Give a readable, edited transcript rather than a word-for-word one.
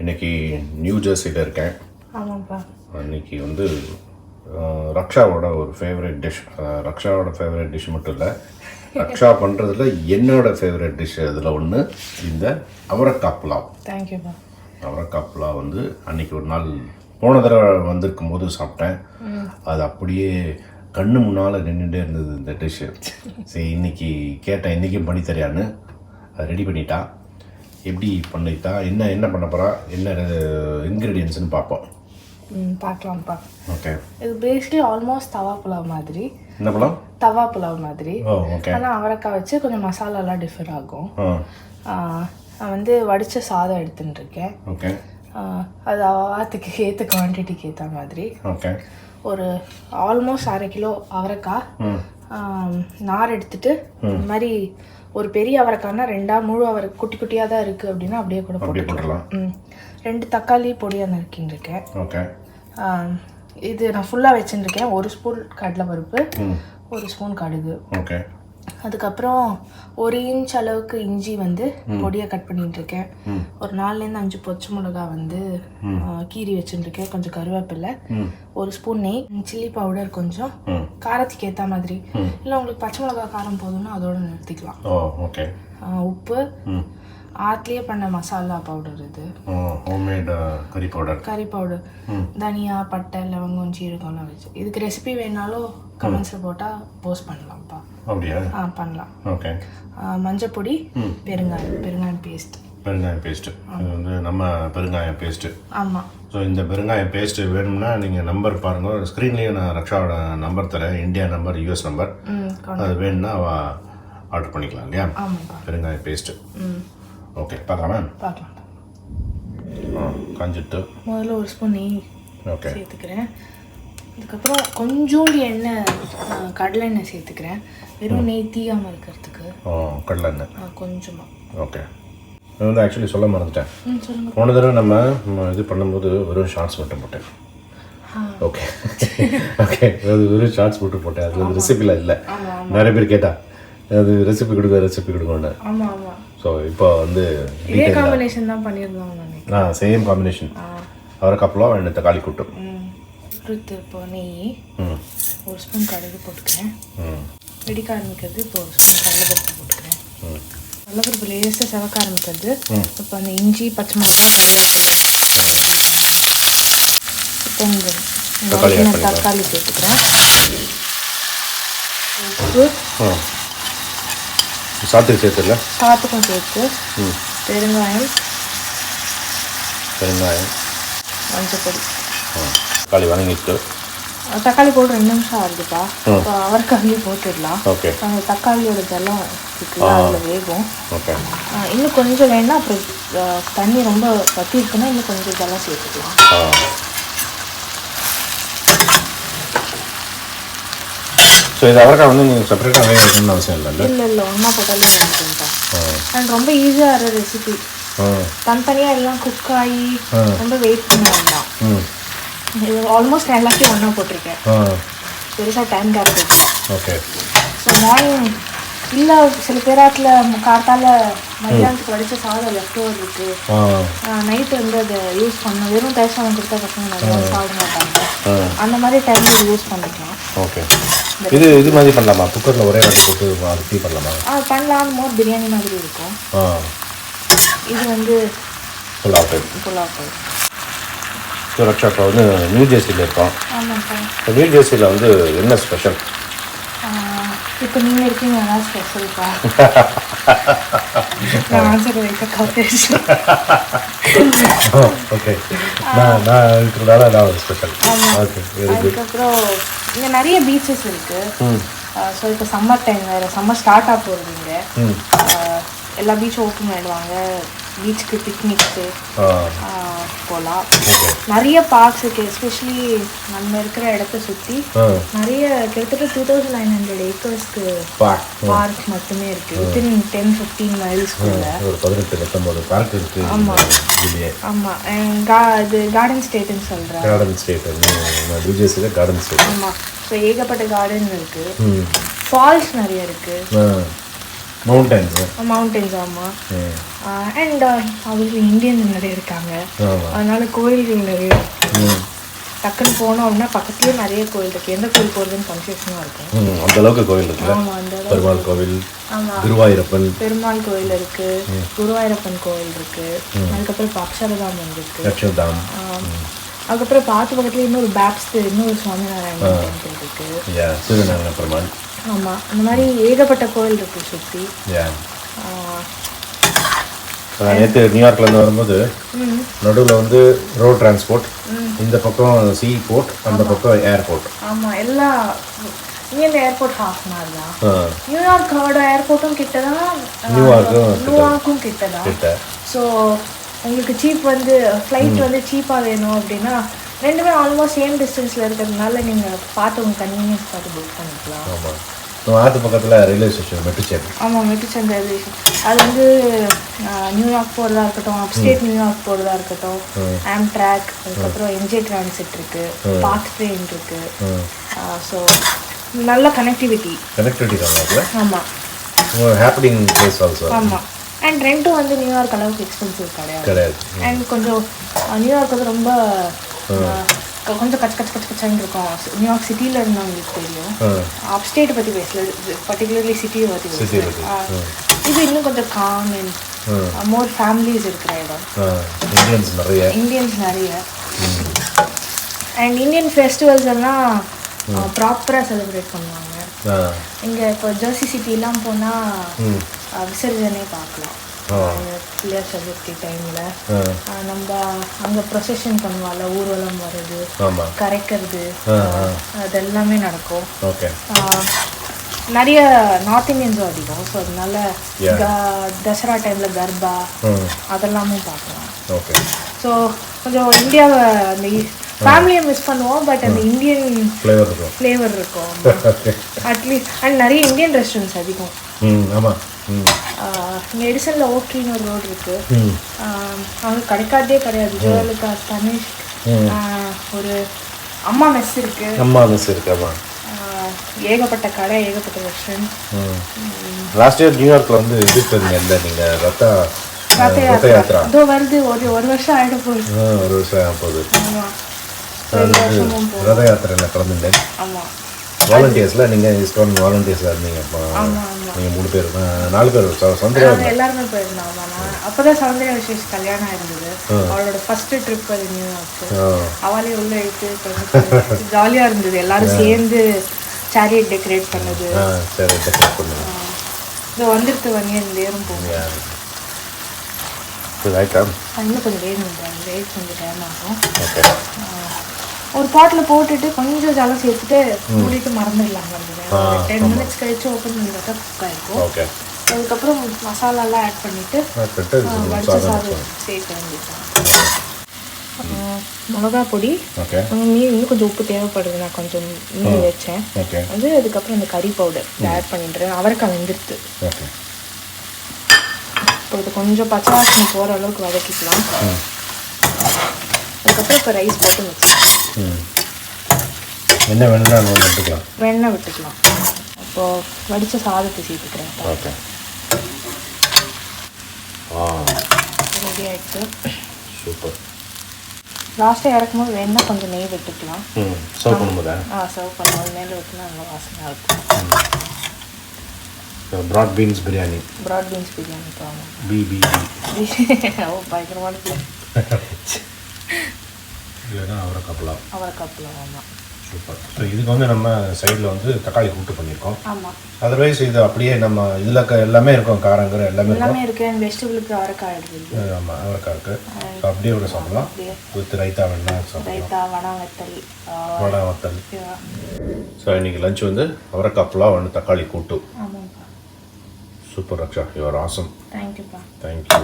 இன்னைக்கு நியூ ஜெர்சியில் இருக்கேன். ஆமாப்பா. இன்னைக்கு வந்து ரக்ஷாவோட ஒரு ஃபேவரட் டிஷ். ரக்ஷாவோட ஃபேவரட் டிஷ் மட்டும் இல்லை, ரக்ஷா பண்ணுறதுல என்னோட ஃபேவரட் டிஷ் அதில் ஒன்று இந்த அவரக்காய் புலாவ். தேங்க்யூப்பா. அவரக்காய் புலாவ் வந்து அன்றைக்கி ஒரு நாள் போன தடவை வந்திருக்கும் போது சாப்பிட்டேன். அது அப்படியே கண்ணு முன்னால் நின்றுட்டே இருந்தது இந்த டிஷ்ஷு. சரி இன்னைக்கு கேட்டேன், இன்றைக்கும் பண்ணி தரியான்னு. அது ரெடி பண்ணிட்டா. எப்படி பண்ணிட்டா, என்ன பண்ண போகிறா, என்ன இன்க்ரீடியன்ட்ஸ்னு பார்ப்போம். பார்க்கலாம்ப்பா. ஓகே. இது பேசிக்கலி ஆல்மோஸ்ட் தவா புலாவ் மாதிரி. என்ன புலாவ்? தவா புலாவ் மாதிரி. ஓகே. ஆனால் அவரைக்காய் வச்சு கொஞ்சம் மசாலாலாம் டிஃபர் ஆகும். நான் வந்து வடித்த சாதம் எடுத்துன்னு இருக்கேன். ஓகே. அது வாரத்துக்கு ஏற்ற குவான்டிட்டிக்கு ஏற்ற மாதிரி. ஓகே. ஒரு ஆல்மோஸ்ட் 1/2 கிலோ அவரைக்காய் நார் எடுத்துட்டு இந்த மாதிரி ஒரு பெரிய அவரைக்காய்னா 2 முழு அவரை குட்டி குட்டியாக தான் இருக்குது அப்படின்னா அப்படியே கூட போட்டுக்கலாம். 2 தக்காளி பொடியாக நறுக்கின்னு ஓகே. இது நான் ஃபுல்லாக வச்சுருக்கேன். 1 ஸ்பூன் கடலைப்பருப்பு, 1 ஸ்பூன் கடுகு. ஓகே. அதுக்கப்புறம் 1 இன்ச் அளவுக்கு இஞ்சி வந்து பொடியாக கட் பண்ணிட்டு இருக்கேன். ஒரு 4லேருந்து 5 பச்சை மிளகா வந்து கீரி வச்சுருக்கேன். கொஞ்சம் கருவேப்பிலை, 1 ஸ்பூன் நெய், சில்லி பவுடர் கொஞ்சம், காரத்துக்கு ஏற்ற மாதிரி. இல்லை உங்களுக்கு பச்சை மிளகா காரம் போதும்னா அதோட நிறுத்திக்கலாம். ஓகே. உப்பு, ஆட்லேயே பண்ண மசாலா பவுடர், இது ஹோம்மேட் கறி பவுடர், தனியா, பட்டை, லவங்கம், சீரகம்லாம் வச்சு. இதுக்கு ரெசிபி வேணாலும் கமெண்ட்ஸில் போட்டால் போஸ்ட் பண்ணலாம்ப்பா. அப்படியா? பண்ணலாம். ஓகே. மஞ்சப்பொடி, பெருங்காயம் பேஸ்ட்டு. இது வந்து நம்ம பெருங்காயம் பேஸ்ட்டு. ஆமாம். ஸோ இந்த பெருங்காயம் பேஸ்ட்டு வேணும்னா நீங்கள் நம்பர் பாருங்கள், ஸ்க்ரீன்லேயே நான் ரக்ஷாவோட நம்பர் தரேன், இந்தியா நம்பர், யூஎஸ் நம்பர். அது வேணும்னா ஆர்டர் பண்ணிக்கலாம் இல்லையா? பெருங்காயம் பேஸ்ட்டு. ஓகே, பார்க்கலாமா? பார்க்கலாம். காஞ்சிட்டு முதல்ல 1 ஸ்பூன் நெய் ஓகே சேர்த்துக்கிறேன். அதுக்கப்புறம் கொஞ்சோண்டு எண்ணெய், கடலை எண்ணெய் சேர்த்துக்கிறேன். வெறும் நெய் தீயாமல் இருக்கிறதுக்கு. கடலை எண்ணெய் கொஞ்சமாக. ஓகே. நான் வந்து ஆக்சுவலி சொல்ல மறந்துட்டேன். சொல்லுங்கள். போன தடவை நம்ம இது பண்ணும்போது வெறும் ஷார்ட்ஸ் மட்டும் போட்டேன். ஓகே. அது வெறும் ஷார்ட்ஸ் மட்டும் போட்டேன். அது வந்து ரெசிபிலாம் இல்லை. நிறைய பேர் கேட்டா அது ரெசிபி கொடுக்கணும். ஆமாம். ஸோ இப்போ வந்து இதே காம்பினேஷன் தான் பண்ணியிருந்தோம். Same combination. அவரைக்காய் புலாவ் அண்ட் தக்காளி கூட்டு. இப்போ நெய் 1 ஸ்பூன் கடுகு போட்டுக்கிறேன். வெடிக்க ஆரம்பிக்கிறது. இப்போ 1 ஸ்பூன் கடலைப்பருப்பு போட்டுக்கிறேன். கடலைப்பருப்பு லேசாக செவக்க ஆரம்பிக்கிறது. இப்போ அந்த இஞ்சி, பச்சை மிளகாய், கருவேப்பிலை, இப்போ தக்காளி சேர்த்துக்கிறேன். உப்பு, சாத்துக்கு சேர்த்துல சாத்துக்கும் சேர்த்து, பெருங்காயம், மஞ்சப்பொடி. தக்காளி வதங்கிட்டு தக்காளி போட்டு 2 நிமிஷம் ஆகுதுப்பா. இப்போ அவரைக்காயும் போட்டுடலாம். ஓகே. அந்த தக்காளியோட ஜலம் இருக்குல்ல, அதில் வேகும். ஓகே. இன்னும் கொஞ்சம் வேணா, அப்புறம் தண்ணி ரொம்ப பற்றி இருக்குன்னா இன்னும் கொஞ்சம் ஜலம் சேர்த்துக்கலாம். ஸோ இது அவரைக்காய் வந்து நீங்கள் செப்பரேட்டாக வேக வைக்கணும்னு அவசியம் இல்லை. இல்லை ஒன்றா போட்டாலே வேணும்ப்பா. அண்ட் ரொம்ப ஈஸியாக ஆகிற ரெசிபி. தனித்தனியாக எல்லாம் குக் ஆகி ரொம்ப வெயிட் பண்ண வேண்டாம். இது ஆல்மோஸ்ட் எல்லாத்தையும் ஒன்றா போட்டிருக்கேன். பெருசாக டைம் கேப் இருக்கு. ஓகே. ஸோ மார்னிங் இல்லை, சில பேராட்டில் காத்தால மத்தியானத்துக்கு வடித்த சாதம் லெஃப்ட் ஓவர் இருக்குது. நைட்டு வந்து அதை யூஸ் பண்ணணும். வெறும் தயிர் சாதம் கொடுத்தா பசங்க நிறையா சாப்பிட மாட்டாங்க. அந்த மாதிரி டைமில் யூஸ் பண்ணிக்கலாம். ஓகே. இது மாதிரி பண்ணலாமா? குக்கரில் ஒரே வாட்டி போட்டு அரிசி பண்ணலாமா? பண்ணலாம். மோர் பிரியாணி மாதிரி இருக்கும். இது வந்து புலாவ் ரக்ஷா இப்போ வந்து நியூ ஜெர்சியில் இருக்கோம். ஆமாம்ப்பா. இப்போ நியூ ஜெர்சியில் வந்து என்ன ஸ்பெஷல்? இப்போ நீங்கள் இருக்கீங்க, அதான் ஸ்பெஷல்ப்பா. ஓகே. நான் இருக்கிறதால நான் ஒரு ஸ்பெஷல். ஓகே. அதுக்கப்புறம் இங்கே நிறைய பீச்சஸ் இருக்குது. ஸோ இப்போ சம்மர் டைம் வேறு, சம்மர் ஸ்டார்ட் ஆக போகுது. இங்கே எல்லா பீச்சும் ஓப்பன் பண்ணிடுவாங்க. பீச்சுக்கு பிக்னிக்கு போகலாம். நிறைய பார்க்ஸ் இருக்குது. எஸ்பெஷலி நம்ம இருக்கிற இடத்த சுற்றி நிறைய கிட்டத்தட்ட 2900 ஏக்கர்ஸ்க்கு பார்க் மட்டுமே இருக்குது. வித்தின் 10-15 மைல்ஸ்க்குள்ள ஒரு 18-19 பார்க் இருக்குது. ஆமாம். இது கார்டன் ஸ்டேட்டுன்னு சொல்கிறேன். Garden state garden state. ஆமாம். ஸோ ஏகப்பட்ட கார்டன் இருக்குது. ஃபால்ஸ் நிறைய இருக்குது. மவுண்டன்ஸ் ஆமாம். அண்ட் அவங்களுக்கு இந்தியன் நிறைய இருக்காங்க, அதனால கோயில்கள் நிறைய. டக்குன்னு போனோம் அப்படின்னா பக்கத்துலேயே நிறைய கோயில் இருக்குது, எந்த கோயில் போகிறதுன்னு கன்ஃபியூஷனாக இருக்கும். அந்த அளவுக்கு கோயில் இருக்குது. ஆமாம், அந்த பெருமாள் கோவில், ஆமாம், குருவாயூரப்பன் பெருமாள் கோயில் இருக்குது, குருவாயூரப்பன் கோயில் இருக்குது, அதுக்கப்புறம் பக்ஷரதாம் வந்துருக்கு, அதுக்கப்புறம் பார்த்து பக்கத்துல இன்னொரு பேப்ஸ்து இன்னொரு சுவாமிநாராயணன் டெம்பிள் இருக்குது. ஆமாம், அந்த மாதிரி ஏகப்பட்ட கோயில் இருக்குது சுற்றி. நேற்று நியூயார்க்லேருந்து வரும்போது நடுவில் வந்து ரோட் டிரான்ஸ்போர்ட், இந்த பக்கம் சீ போர்ட், அந்த பக்கம் ஏர்போர்ட். ஆமாம், எல்லா இங்கேருந்து ஏர்போர்ட் ஹாஃப் அன் ஹவர் தான். நியூயார்க்கோட ஏர்போர்ட்டும் கிட்ட தான், நியூயார்க்கும் கிட்ட தான். ஸோ உங்களுக்கு சீப் வந்து ஃப்ளைட் வந்து சீப்பாக வேணும் அப்படின்னா ரெண்டுமே ஆல்மோஸ்ட் சேம் டிஸ்டன்ஸில் இருக்கிறதுனால நீங்கள் பார்த்து உங்கள் கன்வீனியன்ஸ் பார்த்து புக் பண்ணிக்கலாம். ஆமாம், ஆற்று பக்கத்தில் ரயில்வே ஸ்டேஷன் மெட்டுச்சேரி. ஆமாம், மெட்டுச்சேரி ரயில்வே ஸ்டேஷன். அது வந்து நியூயார்க் போகிறதா இருக்கட்டும், அப்ஸ்டேட் நியூயார்க் போகிறதா இருக்கட்டும், ஆம்ட்ராக், அதுக்கப்புறம் என்ஜே டிரான்சிட் இருக்குது, பாத் ட்ரெயின் இருக்குது. ஸோ நல்ல கனெக்டிவிட்டி தான். ஆமாம், ஹேப்பனிங் பிளேஸ் ஆல்சோ. ஆமாம், அண்ட் ரெண்ட்டும் வந்து நியூயார்க் அளவுக்கு எக்ஸ்பென்சிவ் கிடையாது. அண்ட் கொஞ்சம் நியூயார்க் வந்து ரொம்ப கொஞ்சம் கச்சான்னு இருக்கும். நியூயார்க் சிட்டியில் இருந்தவங்களுக்கு தெரியும். அப்ஸ்டேட்டை பற்றி பேசல, பர்டிகுலர்லி சிட்டியை பற்றி பேசல. இது இன்னும் கொஞ்சம் காம் அண்ட் மோர் ஃபேமிலிஸ் இருக்கிற இடம். இந்தியன்ஸ் நிறைய அண்ட் இந்தியன் ஃபெஸ்டிவல்ஸ் எல்லாம் ப்ராப்பராக செலிப்ரேட் பண்ணுவாங்க. இங்கே இப்போ ஜெர்சி சிட்டிலாம் போனால் விசர்ஜனே பார்க்கலாம். பிள்ளையார் சதுர்த்தி டைமில் நம்ம அங்கே ப்ரொசெஷன் பண்ணுவாங்க, ஊர்வலம் வருது, கரைக்கிறது, அதெல்லாமே நடக்கும். நிறைய நார்த் இந்தியன்ஸும் அதிகம். ஸோ அதனால தசரா டைமில் கர்பா அதெல்லாமே பார்க்கலாம். ஸோ கொஞ்சம் இந்தியாவை அந்த ஃபேமிலியை மிஸ் பண்ணுவோம், பட் அந்த இந்தியன் ஃப்ளேவர் இருக்கும் அட்லீஸ்ட். அண்ட் நிறைய இந்தியன் ரெஸ்டாரண்ட்ஸ் அதிகம். ஆமாம், இங்கே எடிசனில் ஓகேன்னு ஒரு ரோடு இருக்குது, அங்கே கிடைக்காதே கிடையாது. ஜோலுக்கா தனிஷ் ஒரு அம்மா மெஸ் இருக்குது. ஏகப்பட்ட கடை, ஏகப்பட்ட ரெஸ்டாரண்ட். லாஸ்ட் இயர் நியூயார்க்கில் வந்து இது இல்லை நீங்கள் ரத்த யாத்திரா அதோ வருது, ஒரு வருஷம் ஆகிட போகுது. ஒரு வருஷம் ஆக போகுது. ரத யாத்திரையில் கலந்துட்டேன். ஆமாம், வாலண்டியர்ஸில் நீங்கள் இஸ்கான் வாலண்டியர்ஸில் இருந்தீங்க. நீங்கள் 3 பேர் 4 பேர் சௌந்தர்யா எல்லாருமே போயிருந்தோம். ஆமாம், அப்போ தான் சௌந்தர்யா விசேஷ் கல்யாணம் இருந்தது. அவளோட ஃபஸ்ட்டு ட்ரிப் அது நியூயார்க்கு. அவளே உள்ள எடுத்து ஜாலியாக இருந்தது. எல்லாரும் சேர்ந்து சேரியட் டெக்கரேட் பண்ணது. இது வந்துருக்கு வண்டியேரும் போகும். இன்னும் கொஞ்சம் வெயிட் கொஞ்சம் டைம் ஆகும். ஒரு பாட்டில் போட்டுட்டு கொஞ்சம் ஜலம் சேர்த்துட்டு மூடிட்டு மறந்துடலாம். 10 மினிட்ஸ் கழிச்சு ஓப்பன் பண்ணி பார்த்தா குக் ஆகிருக்கும். அதுக்கப்புறம் மசாலாலாம் ஆட் பண்ணிவிட்டு வடிச்ச சாதம் சேர்க்க வேண்டியதான். மிளகா பொடி, மீன் இன்னும் கொஞ்சம் உப்பு தேவைப்படுது. நான் கொஞ்சம் மீன் வச்சேன் வந்து. அதுக்கப்புறம் இந்த கறி பவுடர் ஆட் பண்ணிட்டுறேன். அவரைக்காய் வெந்துடுத்து. இப்போ இது கொஞ்சம் பச்சை வாசனை போகிற அளவுக்கு வதக்கிக்கலாம். அதுக்கப்புறம் இப்போ ரைஸ் போட்டு வச்சுக்கலாம். எண்ணெய் வேணும்னா விட்டுக்கலாம். வெண்ணெய் விட்டுக்கலாம். இப்போது வடித்த சாதத்தை சேர்த்துக்கிறேன். ரெடி ஆகிடுச்சு. சூப்பர். லாஸ்ட்டாக இறக்கும்போது வேணால் கொஞ்சம் நெய் விட்டுக்கலாம். சர்வ் பண்ணும்போது சர்வ் பண்ணும்போது நெய் விட்டுனா நல்லா வாசனையாக இருக்கும். ப்ராட் பீன்ஸ் பிரியாணி பயங்கரமான இல்லைன்னா அவரக்காய் புலாவ். ஆமாம், சூப்பர். ஸோ இதுக்கு வந்து நம்ம சைடில் வந்து தக்காளி கூட்டு பண்ணியிருக்கோம். ஆமாம், அதர்வைஸ் இது அப்படியே நம்ம இதில் எல்லாமே இருக்கும். காரங்கிற எல்லாமே இருக்குது. வெஜிடபிளுக்கு அவரைக்காய் இருக்குது. ஆமாம், அவரைக்காய் இருக்குது. ஸோ அப்படியே கூட சாப்பிடலாம். வித் ரைத்தா வேணா சாப்பிடலாம். வடை வத்தல். ஸோ இன்றைக்கி லஞ்ச் வந்து அவரைக்காய் புலாவ் வந்து தக்காளி கூட்டு. ஆமாம், super Raksha, you are awesome. தேங்க்யூப்பா. தேங்க்யூ.